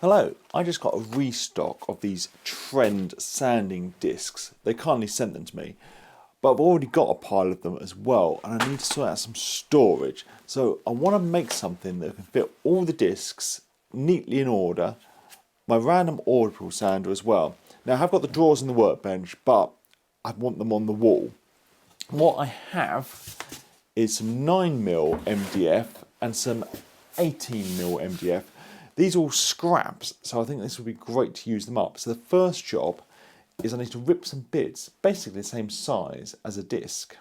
Hello, I just got a restock of these trend sanding discs. They kindly sent them to me, but I've already got a pile of them as well, and I need to sort out some storage. So I want to make something that can fit all the discs neatly in order, my random audible sander as well. Now I have got the drawers in the workbench, but I want them on the wall. What I have is some 9mm MDF and some 18mm MDF. These are all scraps, so I think this would be great to use them up. So the first job is I need to rip some bits, basically the same size as a disc.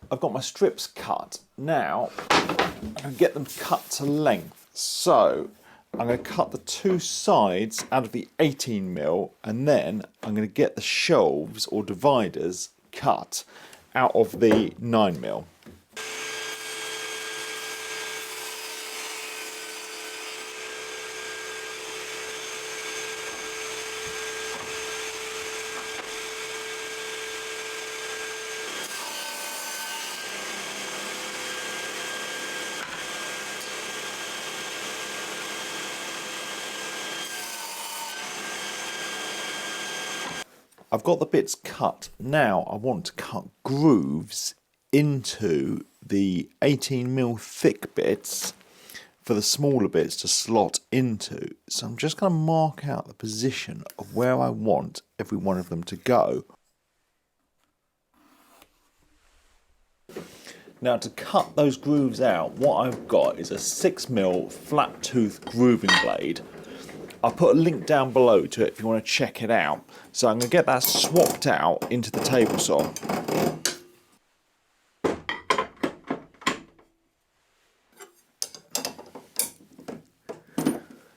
I've got my strips cut. Now, I'm going to get them cut to length. So, I'm going to cut the two sides out of the 18mm, and then I'm going to get the shelves or dividers cut out of the 9mm. I've got the bits cut. Now I want to cut grooves into the 18mm thick bits for the smaller bits to slot into. So I'm just going to mark out the position of where I want every one of them to go. Now to cut those grooves out, what I've got is a 6mm flat tooth grooving blade. I'll put a link down below to it if you want to check it out. So I'm going to get that swapped out into the table saw.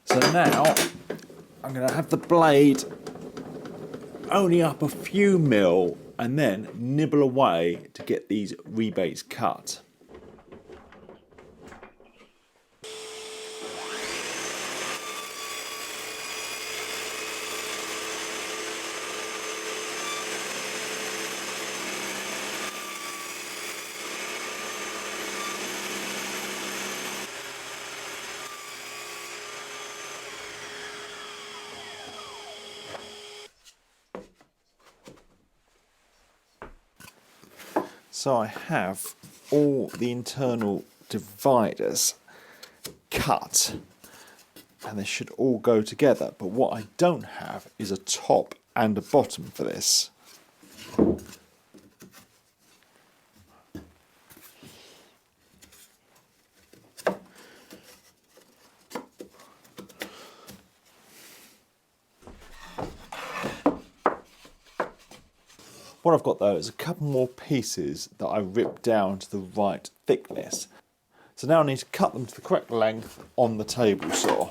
So now I'm going to have the blade only up a few mil and then nibble away to get these rebates cut. So I have all the internal dividers cut and they should all go together, but what I don't have is a top and a bottom for this. What I've got though is a couple more pieces that I ripped down to the right thickness. So now I need to cut them to the correct length on the table saw.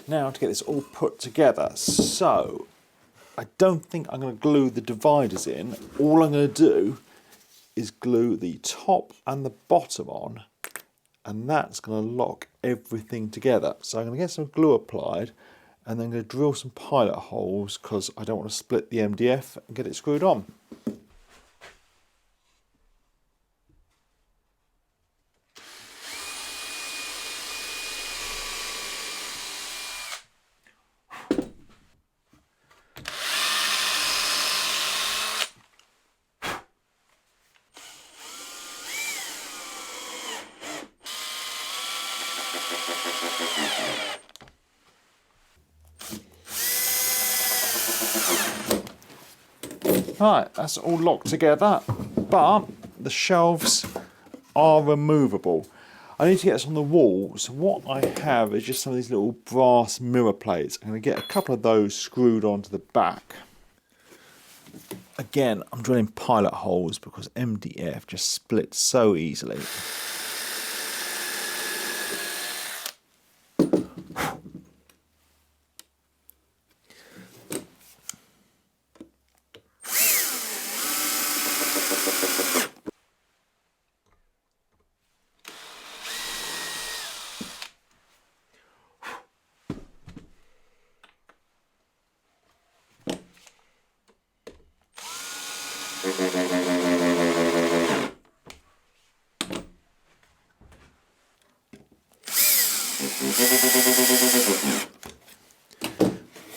Now to get this all put together, so I don't think I'm going to glue the dividers in. All I'm going to do is glue the top and the bottom on, and that's going to lock everything together. So I'm going to get some glue applied and then I'm going to drill some pilot holes because I don't want to split the MDF and get it screwed on. Right, that's all locked together, but the shelves are removable. I need to get this on the wall. So what I have is just some of these little brass mirror plates. I'm going to get a couple of those screwed onto the back. Again, I'm drilling pilot holes because MDF just splits so easily.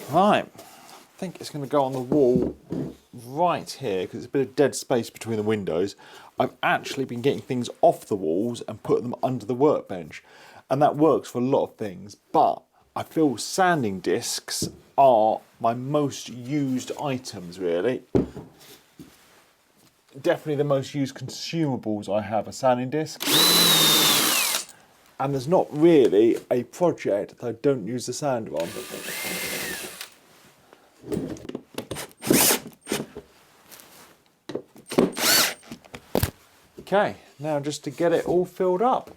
Right, I think it's going to go on the wall right here because it's a bit of dead space between the windows. I've actually been getting things off the walls and putting them under the workbench, and that works for a lot of things, but I feel sanding discs are my most used items, really. Definitely the most used consumables I have are sanding discs. And there's not really a project that I don't use the sander on. Okay, now just to get it all filled up.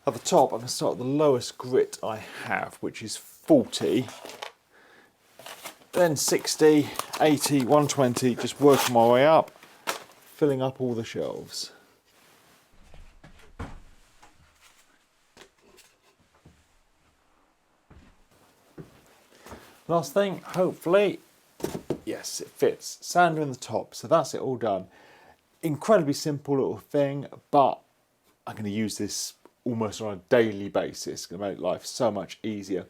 At the top, I'm going to start at the lowest grit I have, which is 40. Then 60, 80, 120, just working my way up, filling up all the shelves. Last thing, hopefully, yes, it fits. Sander in the top, so that's it all done. Incredibly simple little thing, but I'm going to use this almost on a daily basis. It's going to make life so much easier.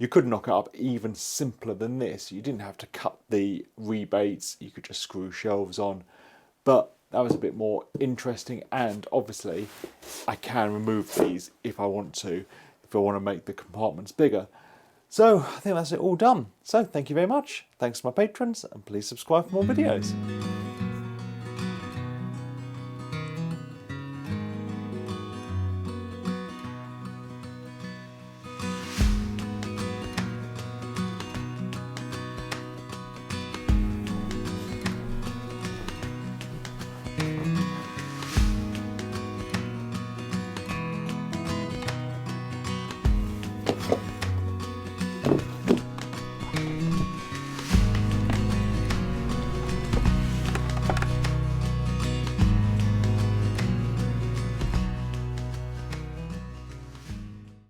You could knock it up even simpler than this. You didn't have to cut the rebates. You could just screw shelves on. But that was a bit more interesting, and obviously I can remove these if I want to, if I want to make the compartments bigger. So I think that's it all done. So thank you very much. Thanks to my patrons, and please subscribe for more videos.